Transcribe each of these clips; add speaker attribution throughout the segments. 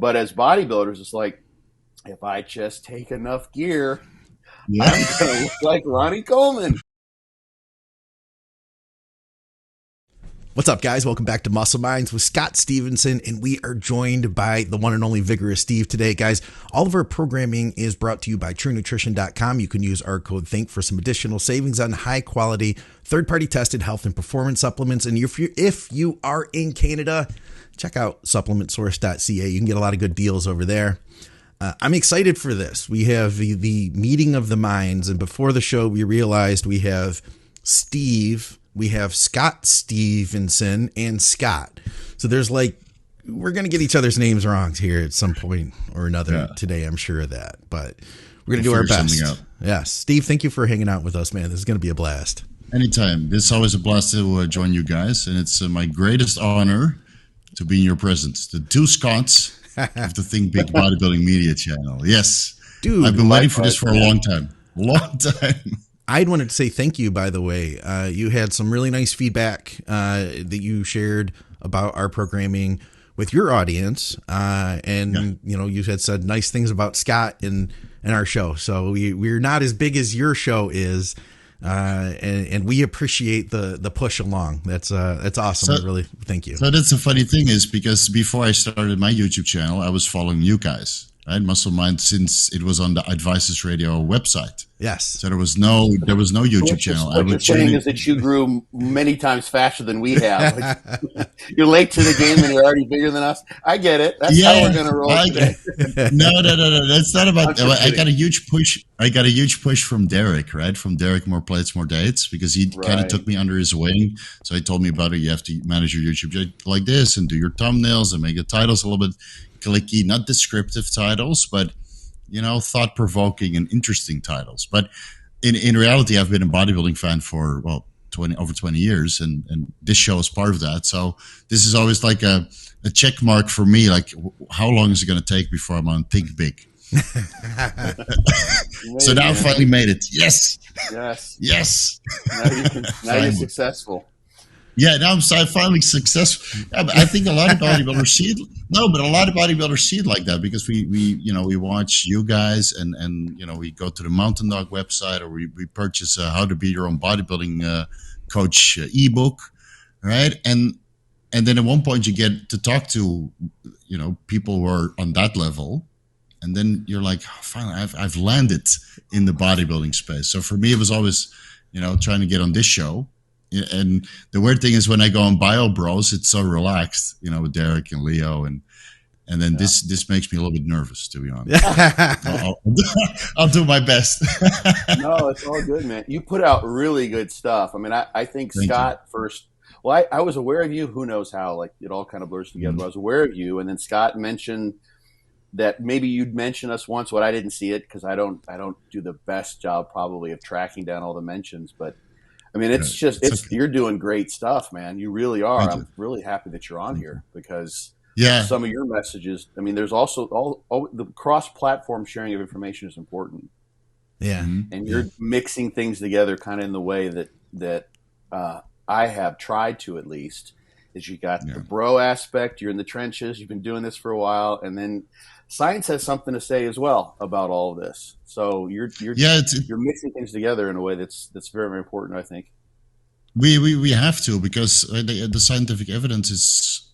Speaker 1: But as bodybuilders, it's like, if I just take enough gear,
Speaker 2: Yeah.
Speaker 1: I'm going to look like Ronnie Coleman.
Speaker 3: What's up, guys? Welcome back to Muscle Minds with Scott Stevenson, and we are joined by the one and only Vigorous Steve today. Guys, all of our programming is brought to you by TrueNutrition.com. You can use our code THINK for some additional savings on high-quality, third-party tested health and performance supplements. And if you are in Canada, check out supplementsource.ca. You can get a lot of good deals over there. I'm excited for this. We have the meeting of the minds, and before the show, we realized we have Steve. We have Scott Stevenson and Scott. So there's we're going to get each other's names wrong here at some point or another today. I'm sure of that, but we're going to do our best. Yes. Steve, thank you for hanging out with us, man. This is going to be a blast.
Speaker 2: Anytime. It's always a blast to join you guys. And it's my greatest honor to be in your presence. The two Scots of the Think Big Bodybuilding Media channel. Yes.
Speaker 3: Dude,
Speaker 2: I've been waiting for this for a long time. Long time.
Speaker 3: I'd wanted to say thank you, by the way. You had some really nice feedback that you shared about our programming with your audience. You had said nice things about Scott in our show. So we're not as big as your show is. And we appreciate the push along. That's awesome. So, really, thank you.
Speaker 2: So that's the funny thing is because before I started my YouTube channel, I was following you guys. Right, Muscle Mind, since it was on the Advices Radio website.
Speaker 3: Yes.
Speaker 2: So there was no YouTube channel.
Speaker 1: What you're saying is that you grew many times faster than we have. You're late to the game and you're already bigger than us. I get it. That's how we're going to roll today.
Speaker 2: No. That's not about. I got a huge push. I got a huge push from Derek, right? From Derek, More Plates, More Dates, because he kind of took me under his wing. So he told me about it. You have to manage your YouTube channel like this and do your thumbnails and make the titles a little bit clicky, not descriptive titles, but thought-provoking and interesting titles. But in reality, I've been a bodybuilding fan for over 20 years, and this show is part of that. So this is always like a check mark for me. Like, how long is it going to take before I'm on Think Big? So now I finally made it. Yes.
Speaker 1: Now you're successful.
Speaker 2: Yeah, now I'm finally successful. Yeah, I think a lot of bodybuilders see it. No, but a lot of bodybuilders see it like that because we watch you guys and we go to the Mountain Dog website or we purchase a How to Be Your Own Bodybuilding Coach ebook, right? And then at one point you get to talk to people who are on that level, and then you're like, oh, finally, I've landed in the bodybuilding space. So for me, it was always trying to get on this show. And the weird thing is when I go on Bio Bros, it's so relaxed, with Derek and Leo, and then this makes me a little bit nervous, to be honest. I'll do my best.
Speaker 1: No, it's all good, man. You put out really good stuff. I mean, I think Scott first. Well, I was aware of you. Who knows how? It all kind of blurs together. But I was aware of you, and then Scott mentioned that maybe you'd mention us once. What I didn't see it because I don't do the best job probably of tracking down all the mentions, but. I mean, you're doing great stuff, man. You really are. I'm really happy that you're on here because some of your messages. I mean, there's also all the cross-platform sharing of information is important.
Speaker 3: Yeah,
Speaker 1: and you're mixing things together, kind of in the way that I have tried to, at least. Is you got the bro aspect. You're in the trenches. You've been doing this for a while, and then science has something to say as well about all of this. So you're mixing things together in a way that's very, very important, I think.
Speaker 2: We have to, because the scientific evidence is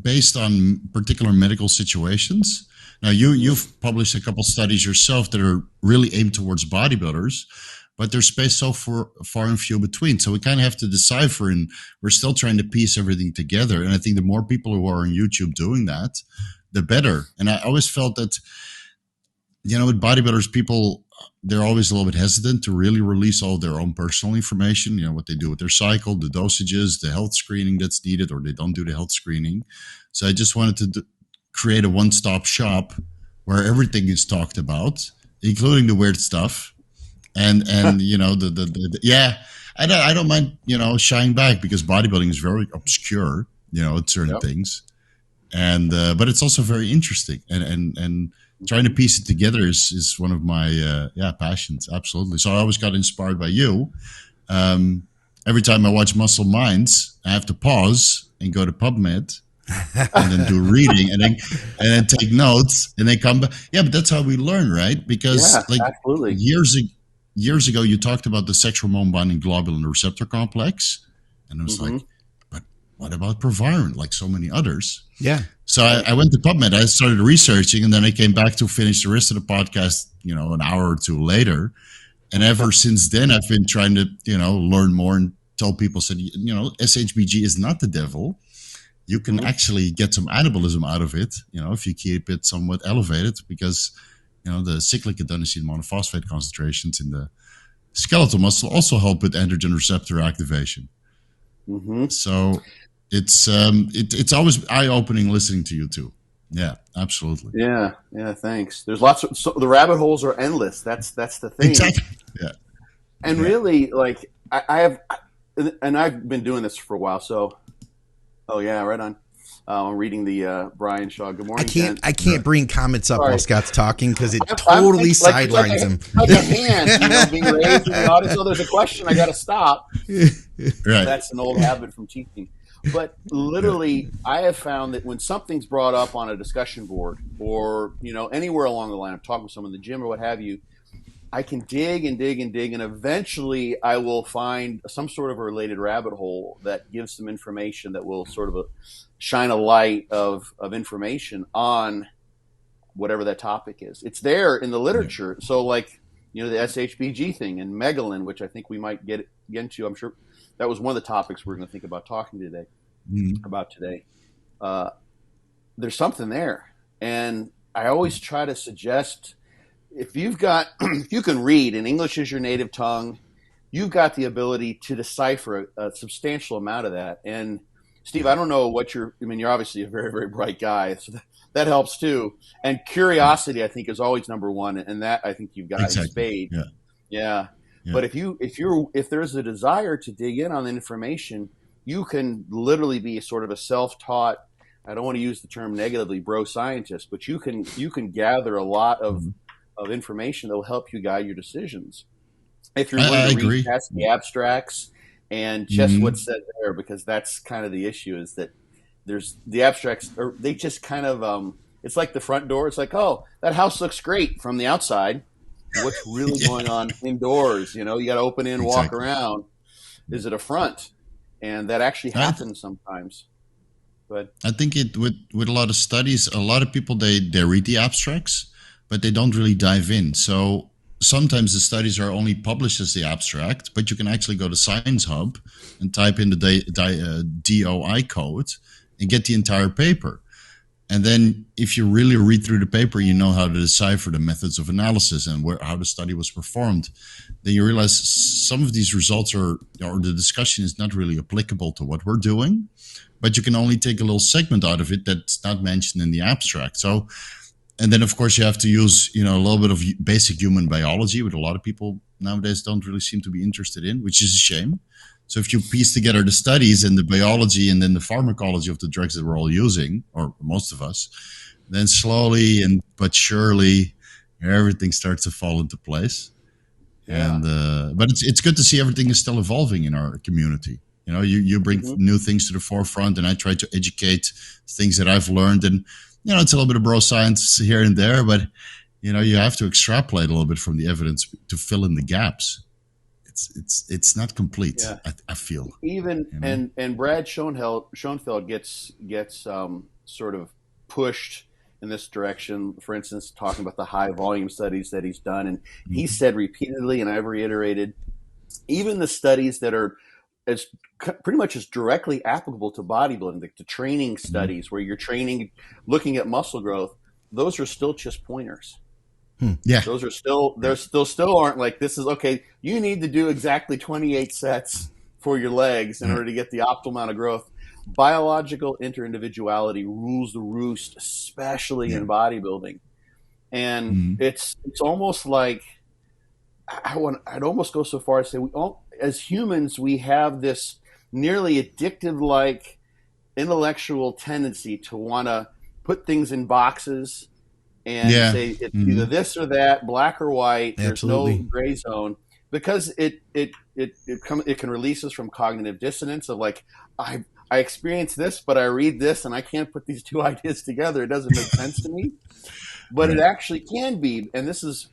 Speaker 2: based on particular medical situations. Now you've published a couple studies yourself that are really aimed towards bodybuilders, but they're spaced so far and few between. So we kind of have to decipher, and we're still trying to piece everything together. And I think the more people who are on YouTube doing that, the better. And I always felt that, with bodybuilders, people, they're always a little bit hesitant to really release all their own personal information, what they do with their cycle, the dosages, the health screening that's needed, or they don't do the health screening. So I just wanted to create a one-stop shop where everything is talked about, including the weird stuff. And I don't mind, shying back because bodybuilding is very obscure, at certain things. And but it's also very interesting, and trying to piece it together is one of my passions. Absolutely. So I always got inspired by you. Every time I watch Muscle Minds, I have to pause and go to PubMed and then do reading and then take notes and then come back. Yeah, but that's how we learn, right? Because
Speaker 1: Yeah, absolutely.
Speaker 2: years ago, you talked about the sexual hormone binding globulin receptor complex, and I was like, but what about proviron? Like so many others.
Speaker 3: Yeah.
Speaker 2: So I went to PubMed. I started researching, and then I came back to finish the rest of the podcast. An hour or two later, and ever since then, I've been trying to learn more and tell people, said SHBG is not the devil. You can actually get some anabolism out of it, if you keep it somewhat elevated, because the cyclic adenosine monophosphate concentrations in the skeletal muscle also help with androgen receptor activation. So it's always eye-opening listening to you too. Yeah, absolutely.
Speaker 1: Yeah, thanks. There's lots of the rabbit holes are endless. That's the thing.
Speaker 2: Exactly. Yeah.
Speaker 1: And really, like I've been doing this for a while. So, right on. I'm reading the Brian Shaw. Good morning.
Speaker 3: I can't bring comments up while Scott's talking because it totally sidelines him.
Speaker 1: Like a hand, being raised in the audience. So there's a question. I got to stop.
Speaker 2: Right.
Speaker 1: That's an old habit from teaching. But literally, I have found that when something's brought up on a discussion board or, anywhere along the line, I'm talking with someone in the gym or what have you, I can dig and dig and dig, and eventually I will find some sort of a related rabbit hole that gives some information that will sort of shine a light of information on whatever that topic is. It's there in the literature. So like, the SHBG thing and megalin, which I think we might get into. I'm sure that was one of the topics we're going to think about talking today. There's something there. And I always try to suggest, if you can read and English is your native tongue, you've got the ability to decipher a substantial amount of that. And Steve, I don't know what you're obviously a very, very bright guy. So that helps too. And curiosity, I think, is always number one. And that I think you've got in spade. Yeah. But if there's a desire to dig in on the information, you can literally be sort of a self-taught, I don't want to use the term negatively, bro scientist, but you can gather a lot of information that will help you guide your decisions. If you're willing to read past the abstracts and just what's said there, because that's kind of the issue, is that there's the abstracts, or they just kind of, it's like the front door. It's like, oh, that house looks great from the outside. What's really going on indoors? You got to open in, walk around. Is it a front? And that actually happens sometimes. But
Speaker 2: I think with a lot of studies, a lot of people, they read the abstracts, but they don't really dive in. So sometimes the studies are only published as the abstract, but you can actually go to Science Hub and type in the DOI code and get the entire paper. And then if you really read through the paper, you know how to decipher the methods of analysis and how the study was performed. Then you realize some of these results or the discussion is not really applicable to what we're doing, but you can only take a little segment out of it that's not mentioned in the abstract. So, and then of course you have to use, a little bit of basic human biology, which a lot of people nowadays don't really seem to be interested in, which is a shame. So if you piece together the studies and the biology and then the pharmacology of the drugs that we're all using, or most of us, then slowly but surely everything starts to fall into place. Yeah. And but it's good to see everything is still evolving in our community. You bring new things to the forefront, and I try to educate things that I've learned. And it's a little bit of bro science here and there, but you have to extrapolate a little bit from the evidence to fill in the gaps. It's not complete. Yeah. I feel
Speaker 1: even and Brad Schoenfeld gets sort of pushed in this direction. For instance, talking about the high volume studies that he's done, and he said repeatedly, and I've reiterated, even the studies that are as pretty much as directly applicable to bodybuilding, the training studies where you're training, looking at muscle growth, those are still just pointers.
Speaker 2: Yeah,
Speaker 1: those are still aren't like, this is okay. You need to do exactly 28 sets for your legs in order to get the optimal amount of growth. Biological interindividuality rules the roost, especially in bodybuilding, and it's almost like I'd almost go so far as to say as humans we have this nearly addictive like intellectual tendency to want to put things in boxes. And say it's either this or that, black or white.
Speaker 3: Absolutely.
Speaker 1: There's no gray zone, because it can release us from cognitive dissonance of like, I experience this, but I read this, and I can't put these two ideas together. It doesn't make sense to me. But it actually can be. And this is,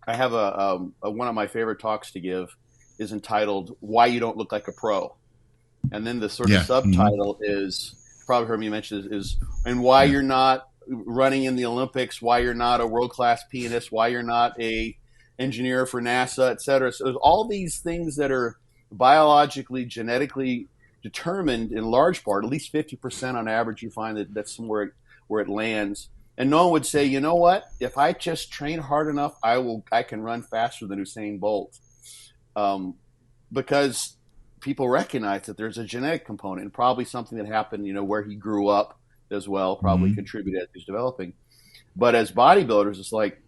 Speaker 1: I have one of my favorite talks to give is entitled "Why You Don't Look Like a Pro," and then the sort of subtitle is, probably heard me mention is and why you're not running in the Olympics, why you're not a world-class pianist, why you're not a engineer for NASA, et cetera. So there's all these things that are biologically, genetically determined in large part, at least 50% on average, you find that's somewhere where it lands. And no one would say, you know what, if I just train hard enough, I can run faster than Usain Bolt. Because people recognize that there's a genetic component and probably something that happened, where he grew up as well, probably contributed as he's developing. But as bodybuilders, it's like,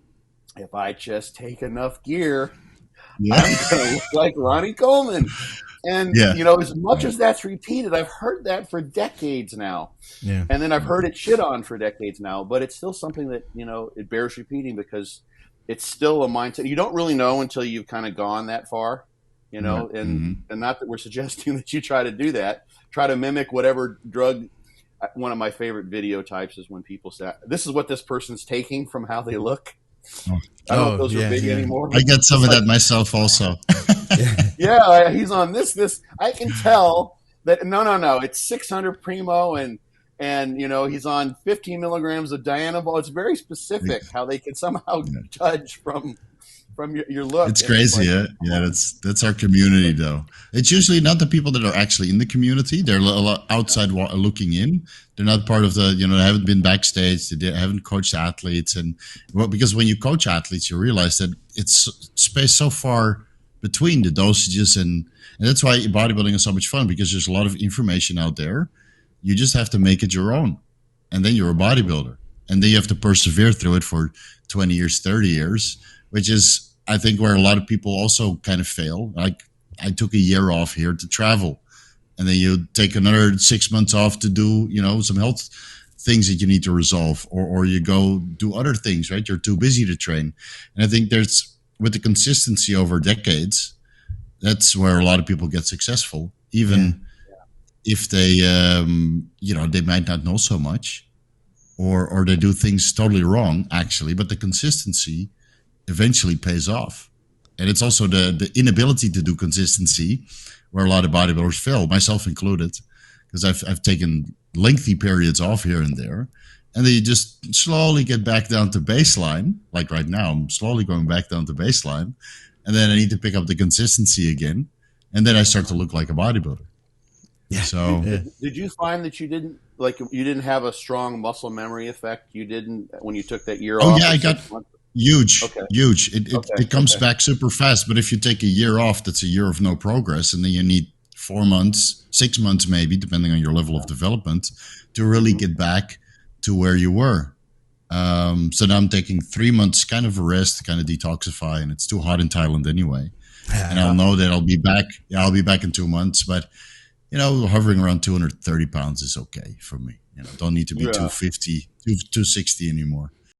Speaker 1: if I just take enough gear, I'm going to look like Ronnie Coleman. And, as much as that's repeated, I've heard that for decades now. Yeah. And then I've heard it shit on for decades now. But it's still something that, it bears repeating because it's still a mindset. You don't really know until you've kind of gone that far, and not that we're suggesting that you try to do that. Try to mimic whatever drug. One of my favorite video types is when people say, this is what this person's taking from how they look. I don't know if those are big anymore.
Speaker 2: I get some of that myself also.
Speaker 1: He's on this. I can tell that no. It's 600 Primo and he's on 15 milligrams of Dianabol. It's very specific how they can somehow judge from your look.
Speaker 2: It's crazy, that's our community though. It's usually not the people that are actually in the community. They're a lot outside looking in. They're not part of the, they haven't been backstage. They haven't coached athletes. And because when you coach athletes, you realize that it's spaced so far between the dosages. And that's why bodybuilding is so much fun, because there's a lot of information out there. You just have to make it your own. And then you're a bodybuilder. And then you have to persevere through it for 20 years, 30 years, which is, I think, where a lot of people also kind of fail. Like, I took a year off here to travel, and then you take another 6 months off to do, some health things that you need to resolve, or you go do other things, right? You're too busy to train. And I think with the consistency over decades, that's where a lot of people get successful, even if they, they might not know so much, or they do things totally wrong, actually, but the consistency eventually pays off. And it's also the inability to do consistency where a lot of bodybuilders fail, myself included, because I've taken lengthy periods off here and there, and then you just slowly get back down to baseline. Like right now, I'm slowly going back down to baseline, and then I need to pick up the consistency again, and then I start to look like a bodybuilder.
Speaker 3: Yeah.
Speaker 2: So
Speaker 1: did you find that you didn't have a strong muscle memory effect? You didn't when you took that year off?
Speaker 2: Oh yeah, I got huge. It comes back super fast. But if you take a year off, that's a year of no progress, and then you need 4 months, 6 months maybe, depending on your level of development, to really get back to where you were. So now I'm taking 3 months kind of a rest to kind of detoxify, and it's too hot in Thailand anyway. And I'll know that I'll be back. Yeah, I'll be back in 2 months, but hovering around 230 pounds is okay for me. Don't need to be 250, 260 anymore.